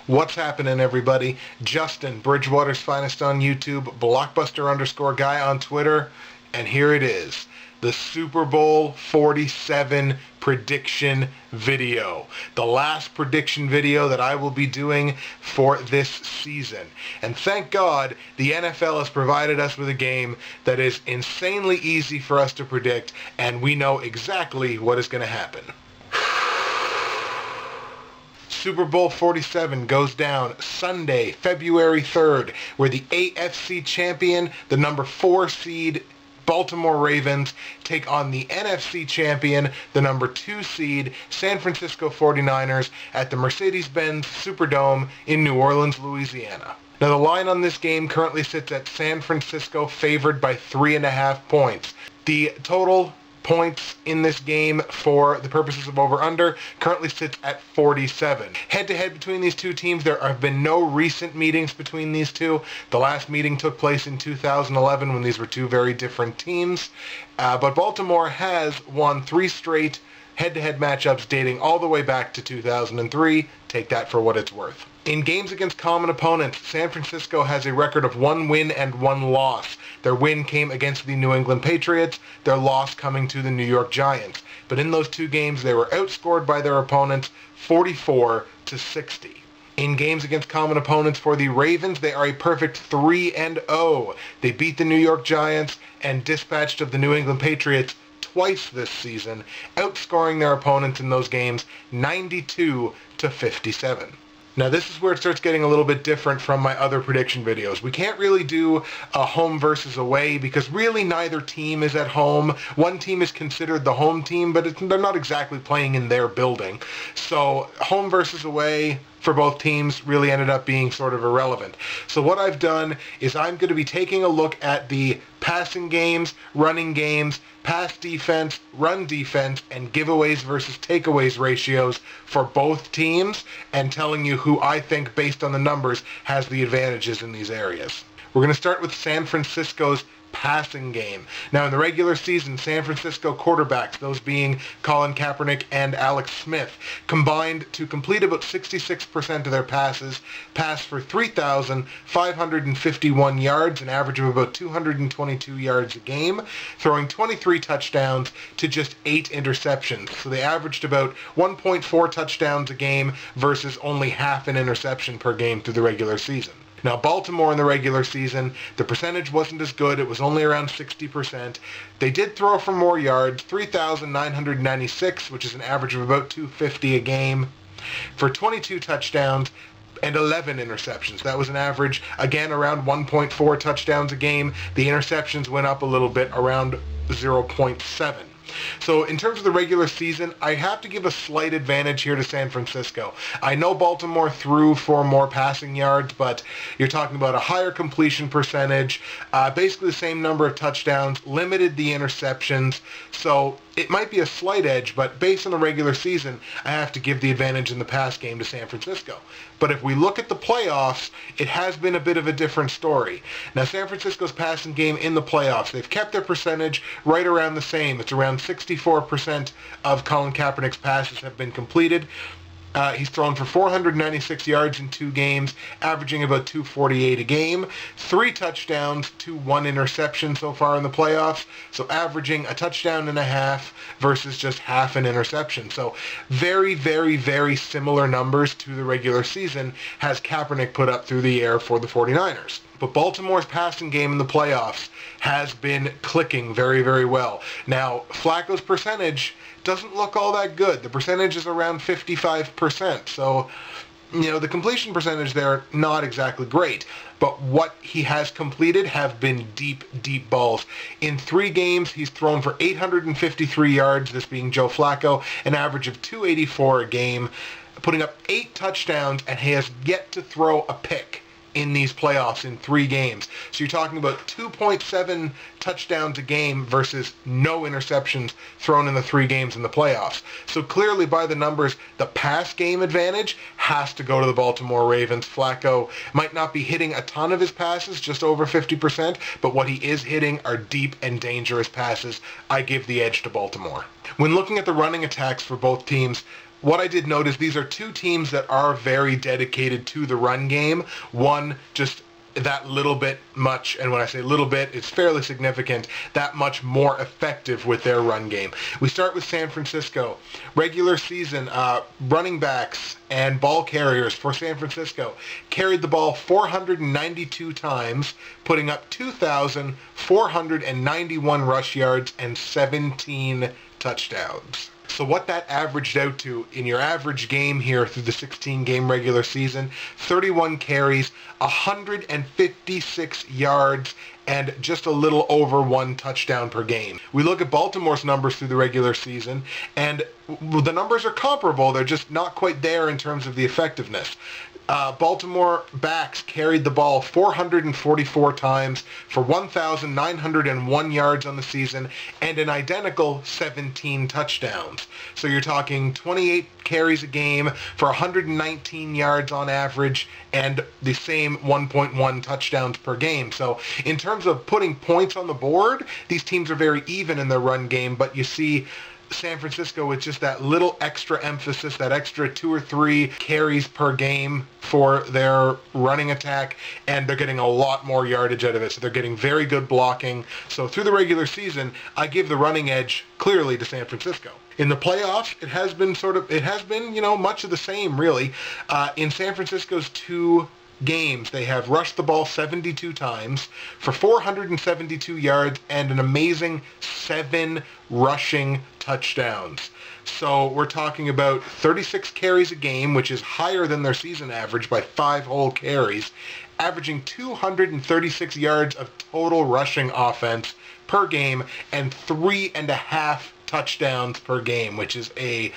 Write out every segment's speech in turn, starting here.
What's happening, everybody? Justin, Bridgewater's Finest on YouTube, Blockbuster_guy on Twitter, and here it is, the Super Bowl 47 prediction video. The last prediction video that I will be doing for this season. And thank God the NFL has provided us with a game that is insanely easy for us to predict, and we know exactly what is going to happen. Super Bowl 47 goes down Sunday, February 3rd, where the AFC Champion, the number 4 seed Baltimore Ravens, take on the NFC Champion, the number 2 seed San Francisco 49ers at the Mercedes-Benz Superdome in New Orleans, Louisiana. Now, the line on this game currently sits at San Francisco favored by 3.5 points. The total points in this game for the purposes of over-under currently sits at 47. Head-to-head between these two teams, there have been no recent meetings between these two. The last meeting took place in 2011 when these were two very different teams. But Baltimore has won 3 straight head-to-head matchups dating all the way back to 2003. Take that for what it's worth. In games against common opponents, San Francisco has a record of 1 win and 1 loss. Their win came against the New England Patriots, their loss coming to the New York Giants. But in those 2 games, they were outscored by their opponents 44-60. In games against common opponents for the Ravens, they are a perfect 3-0. They beat the New York Giants and dispatched of the New England Patriots twice this season, outscoring their opponents in those games 92-57. Now, this is where it starts getting a little bit different from my other prediction videos. We can't really do a home versus away because really neither team is at home. One team is considered the home team, but they're not exactly playing in their building. So home versus away for both teams really ended up being sort of irrelevant. So what I've done is I'm going to be taking a look at the passing games, running games, pass defense, run defense, and giveaways versus takeaways ratios for both teams and telling you who I think, based on the numbers, has the advantages in these areas. We're going to start with San Francisco's passing game. Now, in the regular season, San Francisco quarterbacks, those being Colin Kaepernick and Alex Smith, combined to complete about 66% of their passes, pass for 3,551 yards, an average of about 222 yards a game, throwing 23 touchdowns to just 8 interceptions. So they averaged about 1.4 touchdowns a game versus only half an interception per game through the regular season. Now, Baltimore in the regular season, the percentage wasn't as good. It was only around 60%. They did throw for more yards, 3,996, which is an average of about 250 a game, for 22 touchdowns and 11 interceptions. That was an average, again, around 1.4 touchdowns a game. The interceptions went up a little bit, around 0.7. So in terms of the regular season, I have to give a slight advantage here to San Francisco. I know Baltimore threw for more passing yards, but you're talking about a higher completion percentage, basically the same number of touchdowns, limited the interceptions. So it might be a slight edge, but based on the regular season, I have to give the advantage in the pass game to San Francisco. But if we look at the playoffs, it has been a bit of a different story. Now, San Francisco's passing game in the playoffs, they've kept their percentage right around the same. It's around 64% of Colin Kaepernick's passes have been completed. He's thrown for 496 yards in 2 games, averaging about 248 a game, 3 touchdowns to 1 interception so far in the playoffs, so averaging a touchdown and a half versus just half an interception. So very, very, very similar numbers to the regular season has Kaepernick put up through the air for the 49ers. But Baltimore's passing game in the playoffs has been clicking very, very well. Now, Flacco's percentage doesn't look all that good. The percentage is around 55%. So, the completion percentage there, not exactly great. But what he has completed have been deep, deep balls. In 3 games, he's thrown for 853 yards, this being Joe Flacco, an average of 284 a game, putting up 8 touchdowns, and he has yet to throw a pick in these playoffs in 3 games. So you're talking about 2.7 touchdowns a game versus no interceptions thrown in the 3 games in the playoffs. So clearly, by the numbers, the pass game advantage has to go to the Baltimore Ravens. Flacco might not be hitting a ton of his passes, just over 50%, but what he is hitting are deep and dangerous passes. I give the edge to Baltimore. When looking at the running attacks for both teams, what I did notice, these are two teams that are very dedicated to the run game. One just that little bit much, and when I say little bit, it's fairly significant, that much more effective with their run game. We start with San Francisco. Regular season, running backs and ball carriers for San Francisco carried the ball 492 times, putting up 2,491 rush yards and 17 touchdowns. So what that averaged out to in your average game here through the 16-game regular season, 31 carries, 156 yards, and just a little over 1 touchdown per game. We look at Baltimore's numbers through the regular season, and the numbers are comparable. They're just not quite there in terms of the effectiveness. Baltimore backs carried the ball 444 times for 1,901 yards on the season and an identical 17 touchdowns. So you're talking 28 carries a game for 119 yards on average and the same 1.1 touchdowns per game. So in terms of putting points on the board, these teams are very even in their run game, but you see San Francisco with just that little extra emphasis, that extra 2 or 3 carries per game for their running attack, and they're getting a lot more yardage out of it. So they're getting very good blocking. So through the regular season, I give the running edge clearly to San Francisco. In the playoffs, it has been much of the same, really. In San Francisco's 2 games, they have rushed the ball 72 times for 472 yards and an amazing 7 rushing touchdowns. So we're talking about 36 carries a game, which is higher than their season average by 5 whole carries, averaging 236 yards of total rushing offense per game and 3.5 touchdowns per game, which is a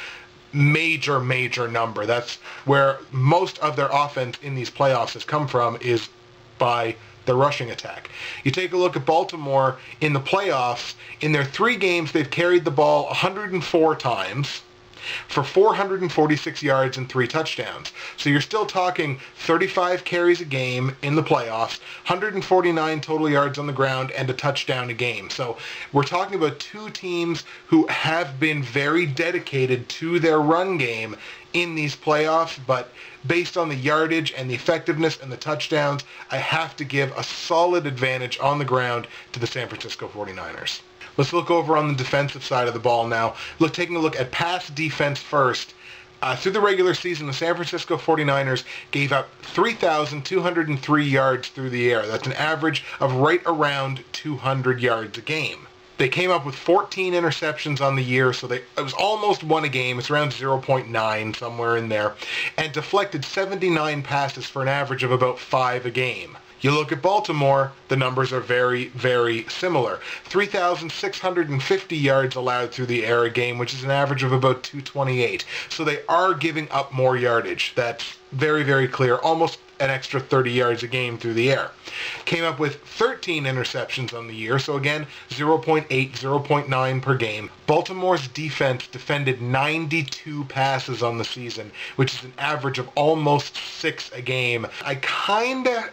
major number. That's where most of their offense in these playoffs has come from, is by the rushing attack. You take a look at Baltimore in the playoffs. In their 3 games, they've carried the ball 104 times for 446 yards and 3 touchdowns. So you're still talking 35 carries a game in the playoffs, 149 total yards on the ground, and a touchdown a game. So we're talking about 2 teams who have been very dedicated to their run game in these playoffs, but based on the yardage and the effectiveness and the touchdowns, I have to give a solid advantage on the ground to the San Francisco 49ers. Let's look over on the defensive side of the ball now. Taking a look at pass defense first. Through the regular season, the San Francisco 49ers gave up 3,203 yards through the air. That's an average of right around 200 yards a game. They came up with 14 interceptions on the year, so it was almost 1 a game. It's around 0.9, somewhere in there, and deflected 79 passes for an average of about 5 a game. You look at Baltimore, the numbers are very, very similar. 3,650 yards allowed through the air a game, which is an average of about 228. So they are giving up more yardage. That's very, very clear. Almost an extra 30 yards a game through the air. Came up with 13 interceptions on the year, so again, 0.8, 0.9 per game. Baltimore's defense defended 92 passes on the season, which is an average of almost 6 a game. I kinda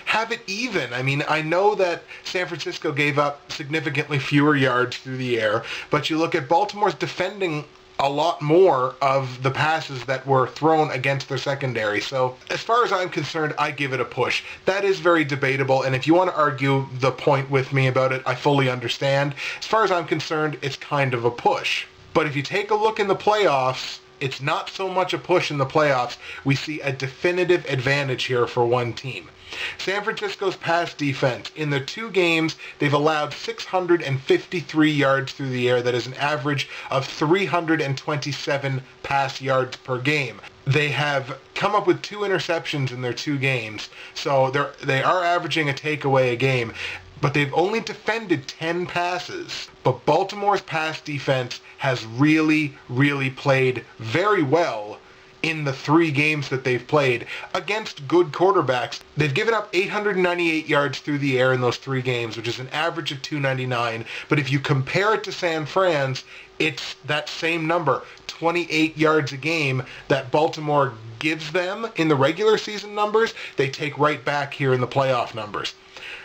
have it even. I mean, I know that San Francisco gave up significantly fewer yards through the air, but you look at Baltimore's defending a lot more of the passes that were thrown against their secondary. So as far as I'm concerned, I give it a push. That is very debatable, and if you want to argue the point with me about it, I fully understand. As far as I'm concerned, it's kind of a push. But if you take a look in the playoffs, it's not so much a push in the playoffs. We see a definitive advantage here for one team. San Francisco's pass defense, in their 2 games, they've allowed 653 yards through the air. That is an average of 327 pass yards per game. They have come up with 2 interceptions in their 2 games, so they are averaging a takeaway a game, but they've only defended 10 passes. But Baltimore's pass defense has really, really played very well in the 3 games that they've played against good quarterbacks. They've given up 898 yards through the air in those 3 games, which is an average of 299. But if you compare it to San Fran's, it's that same number, 28 yards a game, that Baltimore gives them in the regular season numbers, they take right back here in the playoff numbers.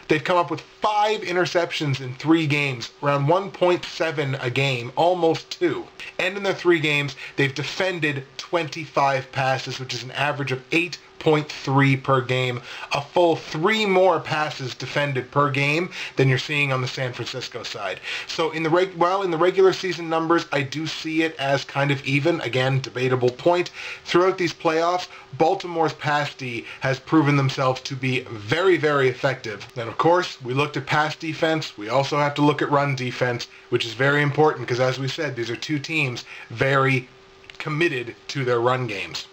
They've come up with 5 interceptions in 3 games, around 1.7 a game, almost 2. And in their 3 games, they've defended 25 passes, which is an average of 8.3 per game, a full 3 more passes defended per game than you're seeing on the San Francisco side. So in the regular season numbers, I do see it as kind of even. Again, debatable point. Throughout these playoffs, Baltimore's pass D has proven themselves to be very, very effective. And of course, we looked at pass defense. We also have to look at run defense, which is very important because, as we said, these are 2 teams very committed to their run games.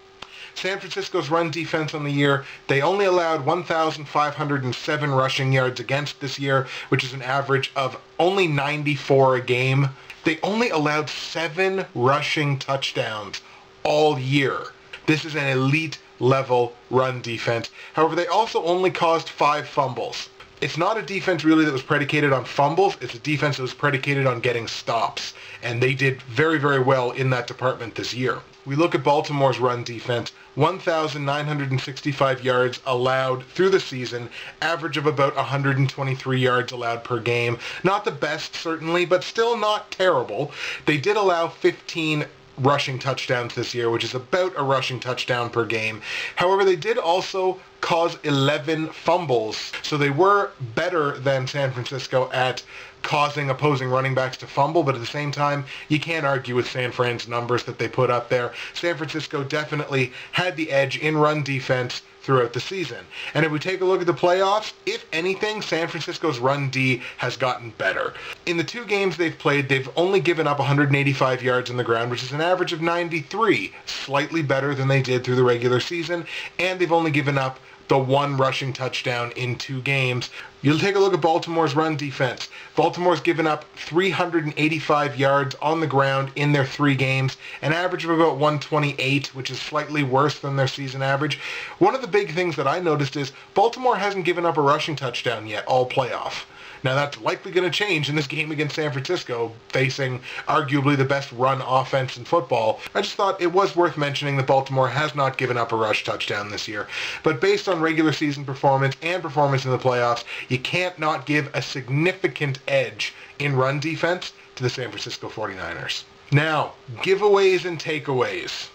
San Francisco's run defense on the year, they only allowed 1,507 rushing yards against this year, which is an average of only 94 a game. They only allowed 7 rushing touchdowns all year. This is an elite level run defense. However, they also only caused 5 fumbles. It's not a defense really that was predicated on fumbles. It's a defense that was predicated on getting stops. And they did very, very well in that department this year. We look at Baltimore's run defense, 1,965 yards allowed through the season, average of about 123 yards allowed per game. Not the best, certainly, but still not terrible. They did allow 15 rushing touchdowns this year, which is about a rushing touchdown per game. However, they did also cause 11 fumbles, so they were better than San Francisco at causing opposing running backs to fumble, but at the same time, you can't argue with San Fran's numbers that they put up there. San Francisco definitely had the edge in run defense throughout the season. And if we take a look at the playoffs, if anything, San Francisco's run D has gotten better. In the 2 games they've played, they've only given up 185 yards on the ground, which is an average of 93, slightly better than they did through the regular season, and they've only given up the 1 rushing touchdown in 2 games. You'll take a look at Baltimore's run defense. Baltimore's given up 385 yards on the ground in their 3 games, an average of about 128, which is slightly worse than their season average. One of the big things that I noticed is Baltimore hasn't given up a rushing touchdown yet all playoff. Now, that's likely going to change in this game against San Francisco, facing arguably the best run offense in football. I just thought it was worth mentioning that Baltimore has not given up a rush touchdown this year. But based on regular season performance and performance in the playoffs, you can't not give a significant edge in run defense to the San Francisco 49ers. Now, giveaways and takeaways.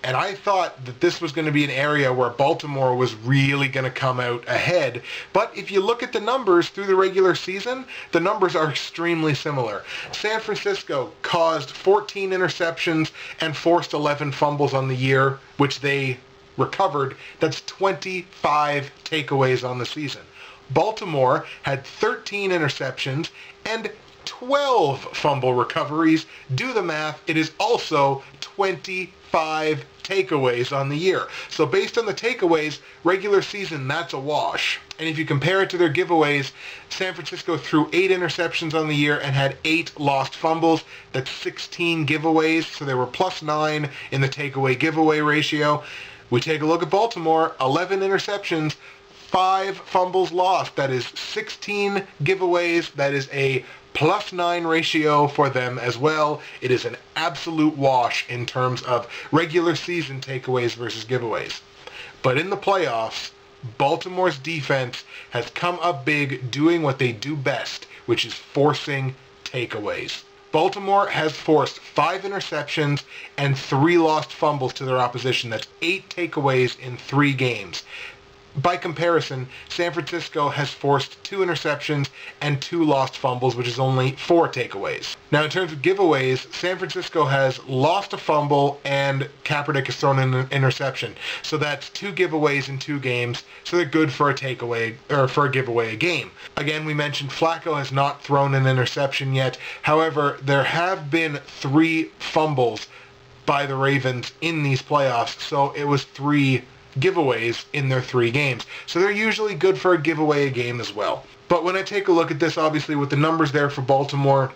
And I thought that this was going to be an area where Baltimore was really going to come out ahead. But if you look at the numbers through the regular season, the numbers are extremely similar. San Francisco caused 14 interceptions and forced 11 fumbles on the year, which they recovered. That's 25 takeaways on the season. Baltimore had 13 interceptions and 12 fumble recoveries. Do the math. It is also 25 takeaways on the year. So based on the takeaways, regular season, that's a wash. And if you compare it to their giveaways, San Francisco threw 8 interceptions on the year and had 8 lost fumbles. That's 16 giveaways, so they were +9 in the takeaway giveaway ratio. We take a look at Baltimore, 11 interceptions, 5 fumbles lost. That is 16 giveaways. That is a +9 ratio for them as well. It is an absolute wash in terms of regular season takeaways versus giveaways. But in the playoffs, Baltimore's defense has come up big doing what they do best, which is forcing takeaways. Baltimore has forced 5 interceptions and 3 lost fumbles to their opposition. That's 8 takeaways in 3 games. By comparison, San Francisco has forced 2 interceptions and 2 lost fumbles, which is only 4 takeaways. Now, in terms of giveaways, San Francisco has lost a fumble and Kaepernick has thrown in an interception. So that's 2 giveaways in 2 games, so they're good for a takeaway, or for a giveaway a game. Again, we mentioned Flacco has not thrown an interception yet. However, there have been 3 fumbles by the Ravens in these playoffs, so it was 3 giveaways in their 3 games. So they're usually good for a giveaway a game as well. But when I take a look at this, obviously with the numbers there for Baltimore,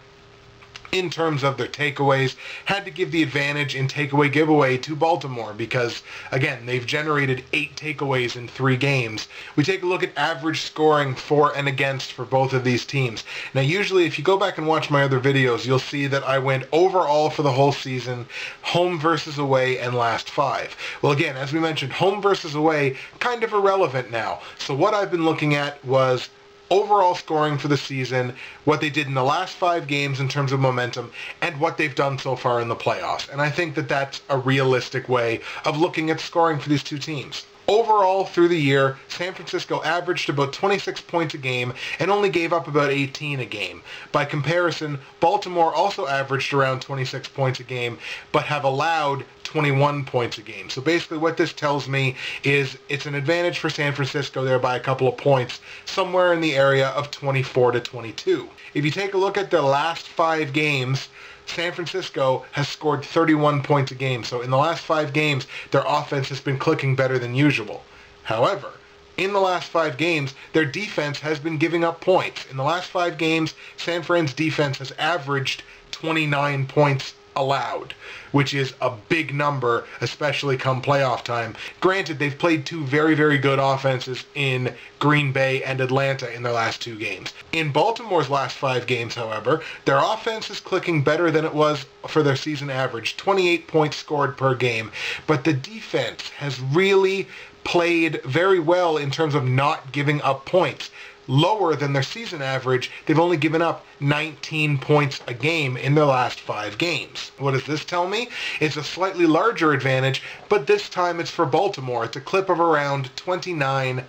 in terms of their takeaways, had to give the advantage in takeaway giveaway to Baltimore because, again, they've generated 8 takeaways in 3 games. We take a look at average scoring for and against for both of these teams. Now, usually, if you go back and watch my other videos, you'll see that I went overall for the whole season, home versus away, and last 5. Well, again, as we mentioned, home versus away, kind of irrelevant now. So what I've been looking at was overall scoring for the season, what they did in the last 5 games in terms of momentum, and what they've done so far in the playoffs. And I think that that's a realistic way of looking at scoring for these two teams. Overall, through the year, San Francisco averaged about 26 points a game and only gave up about 18 a game. By comparison, Baltimore also averaged around 26 points a game, but have allowed 21 points a game. So basically what this tells me is it's an advantage for San Francisco there by a couple of points, somewhere in the area of 24 to 22. If you take a look at the last 5 games, San Francisco has scored 31 points a game. So in the last 5 games, their offense has been clicking better than usual. However, in the last 5 games, their defense has been giving up points. In the last 5 games, San Fran's defense has averaged 29 points allowed, which is a big number, especially come playoff time. Granted, they've played 2 very, very good offenses in Green Bay and Atlanta in their last 2 games. In Baltimore's last 5 games, however, their offense is clicking better than it was for their season average, 28 points scored per game, but the defense has really played very well in terms of not giving up points. Lower than their season average, they've only given up 19 points a game in their last 5 games. What does this tell me? It's a slightly larger advantage, but this time it's for Baltimore. It's a clip of around 29-25.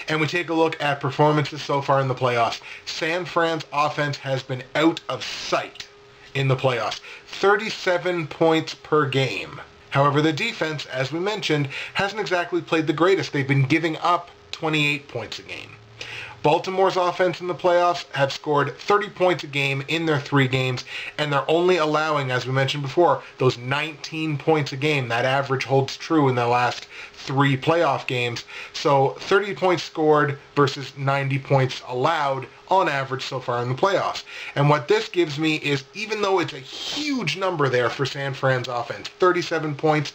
And we take a look at performances so far in the playoffs. San Fran's offense has been out of sight in the playoffs. 37 points per game. However, the defense, as we mentioned, hasn't exactly played the greatest. They've been giving up 28 points a game. Baltimore's offense in the playoffs have scored 30 points a game in their 3 games, and they're only allowing, as we mentioned before, those 19 points a game. That average holds true in the last 3 playoff games. So 30 points scored versus 90 points allowed on average so far in the playoffs. And what this gives me is, even though it's a huge number there for San Fran's offense, 37 points,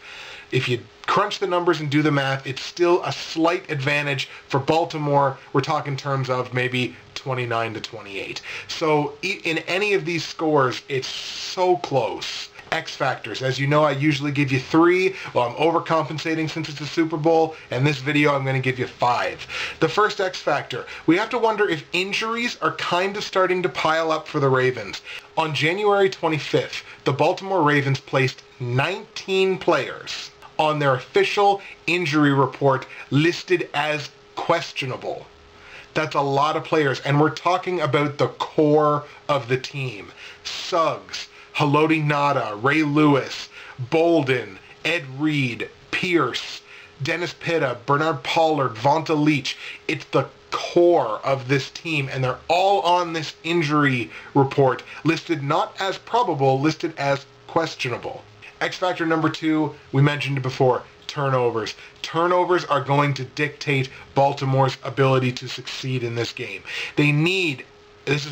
if you crunch the numbers and do the math, it's still a slight advantage for Baltimore. We're talking terms of maybe 29 to 28. So in any of these scores, it's so close. X factors. As you know, I usually give you 3. Well, I'm overcompensating since it's a Super Bowl, and this video I'm going to give you 5. The first X factor, we have to wonder if injuries are kind of starting to pile up for the Ravens. On January 25th, the Baltimore Ravens placed 19 players on their official injury report listed as questionable. That's a lot of players, and we're talking about the core of the team. Suggs, Haloti Ngata, Ray Lewis, Bolden, Ed Reed, Pierce, Dennis Pitta, Bernard Pollard, Vonta Leach. It's the core of this team, and they're all on this injury report, listed not as probable, listed as questionable. X factor number 2, we mentioned it before, turnovers. Turnovers are going to dictate Baltimore's ability to succeed in this game.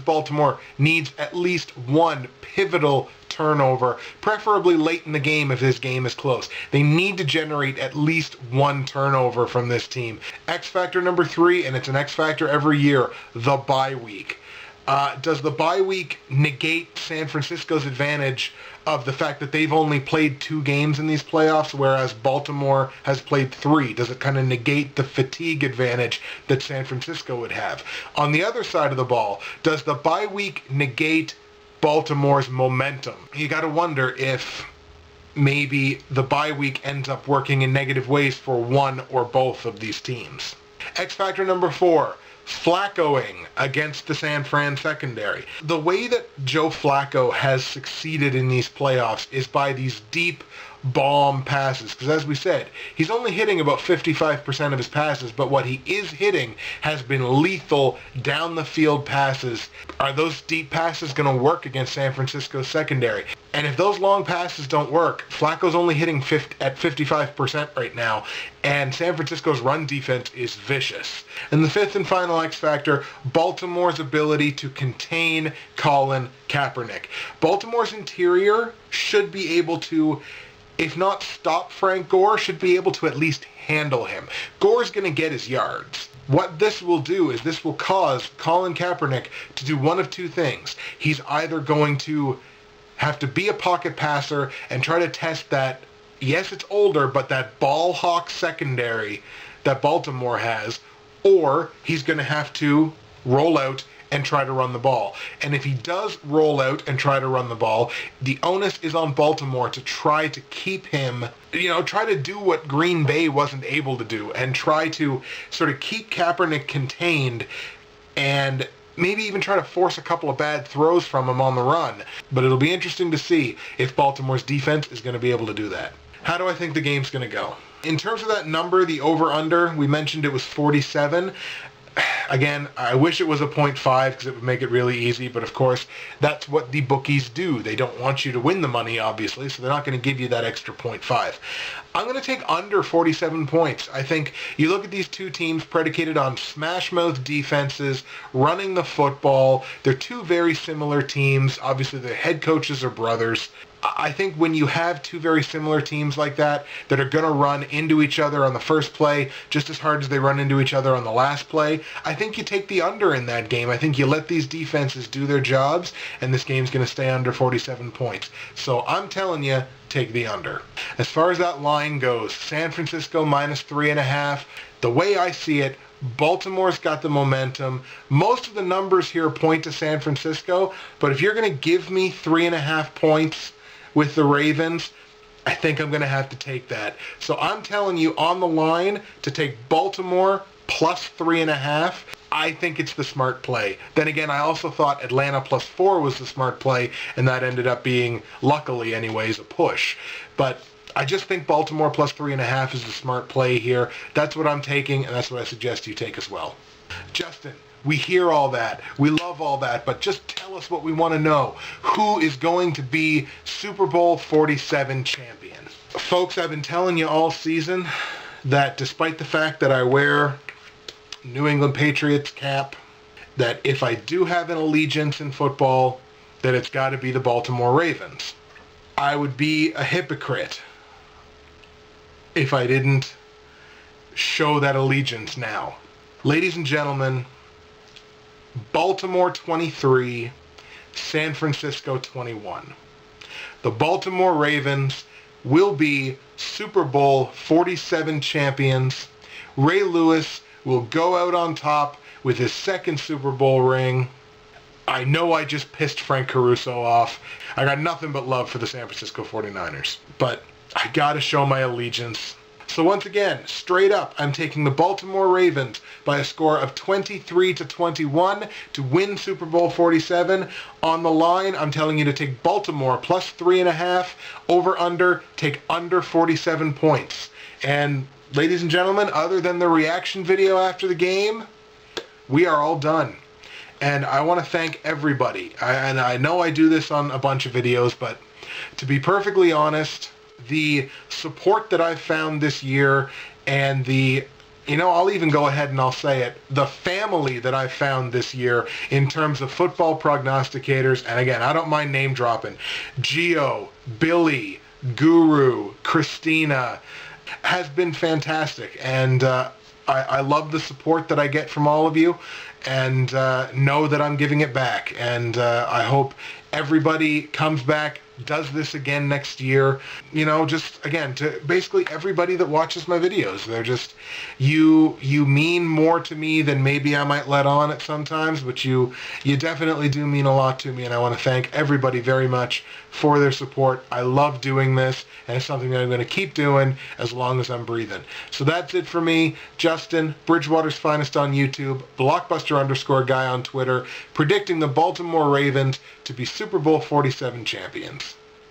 Baltimore needs at least 1 pivotal turnover, preferably late in the game if this game is close. They need to generate at least 1 turnover from this team. X factor number 3, and it's an X factor every year, the bye week. Does the bye week negate San Francisco's advantage of the fact that they've only played 2 games in these playoffs, whereas Baltimore has played 3? Does it kind of negate the fatigue advantage that San Francisco would have? On the other side of the ball, does the bye week negate Baltimore's momentum? You got to wonder if maybe the bye week ends up working in negative ways for one or both of these teams. X factor number 4. Flaccoing against the San Fran secondary. The way that Joe Flacco has succeeded in these playoffs is by these deep bomb passes. Because as we said, he's only hitting about 55% of his passes, but what he is hitting has been lethal down the field passes. Are those deep passes going to work against San Francisco's secondary? And if those long passes don't work, Flacco's only hitting at 55% right now, and San Francisco's run defense is vicious. And the fifth and final X factor, Baltimore's ability to contain Colin Kaepernick. Baltimore's interior should be able to, if not stop Frank Gore, should be able to at least handle him. Gore's going to get his yards. What this will do is this will cause Colin Kaepernick to do one of two things. He's either going to have to be a pocket passer and try to test that, yes, it's older, but that ball hawk secondary that Baltimore has, or he's going to have to roll out and try to run the ball. And if he does roll out and try to run the ball, the onus is on Baltimore to try to keep him, try to do what Green Bay wasn't able to do and try to sort of keep Kaepernick contained and maybe even try to force a couple of bad throws from him on the run. But it'll be interesting to see if Baltimore's defense is going to be able to do that. How do I think the game's going to go? In terms of that number, the over-under, we mentioned it was 47. Again, I wish it was a 0.5 because it would make it really easy, but of course, that's what the bookies do. They don't want you to win the money, obviously, so they're not going to give you that extra 0.5. I'm going to take under 47 points. I think you look at these two teams predicated on smash-mouth defenses, running the football. They're two very similar teams. Obviously, their head coaches are brothers. I think when you have two very similar teams like that are going to run into each other on the first play just as hard as they run into each other on the last play, I think you take the under in that game. I think you let these defenses do their jobs, and this game's going to stay under 47 points. So I'm telling you, take the under. As far as that line goes, San Francisco minus 3.5. The way I see it, Baltimore's got the momentum. Most of the numbers here point to San Francisco, but if you're going to give me 3.5 points with the Ravens, I think I'm going to have to take that. So I'm telling you on the line to take Baltimore plus 3.5. I think it's the smart play. Then again, I also thought Atlanta plus 4 was the smart play, and that ended up being, luckily anyways, a push. But I just think Baltimore plus 3.5 is the smart play here. That's what I'm taking, and that's what I suggest you take as well. Justin, we hear all that. We love all that, but just tell us what we want to know. Who is going to be Super Bowl 47 champion? Folks, I've been telling you all season that despite the fact that I wear New England Patriots cap, that if I do have an allegiance in football, that it's got to be the Baltimore Ravens. I would be a hypocrite if I didn't show that allegiance now. Ladies and gentlemen, Baltimore 23, San Francisco 21. The Baltimore Ravens will be Super Bowl 47 champions. Ray Lewis will go out on top with his second Super Bowl ring. I know I just pissed Frank Caruso off. I got nothing but love for the San Francisco 49ers, but I gotta show my allegiance. So once again, straight up, I'm taking the Baltimore Ravens by a score of 23-21 to win Super Bowl 47. On the line, I'm telling you to take Baltimore plus 3.5, over under, take under 47 points. And ladies and gentlemen, other than the reaction video after the game, we are all done. And I want to thank everybody. And I know I do this on a bunch of videos, but to be perfectly honest, the support that I've found this year and I'll even go ahead and I'll say it, the family that I've found this year in terms of football prognosticators, and again, I don't mind name dropping, Gio, Billy, Guru, Christina, has been fantastic. And I love the support that I get from all of you, and know that I'm giving it back. And I hope everybody comes back, does this again next year. Just again, to basically everybody that watches my videos, they're just, you mean more to me than maybe I might let on at sometimes, but you definitely do mean a lot to me, and I want to thank everybody very much for their support. I love doing this, and it's something that I'm going to keep doing as long as I'm breathing. So that's it for me, Justin, Bridgewater's Finest on YouTube, Blockbuster_guy on Twitter, predicting the Baltimore Ravens to be Super Bowl 47 champions.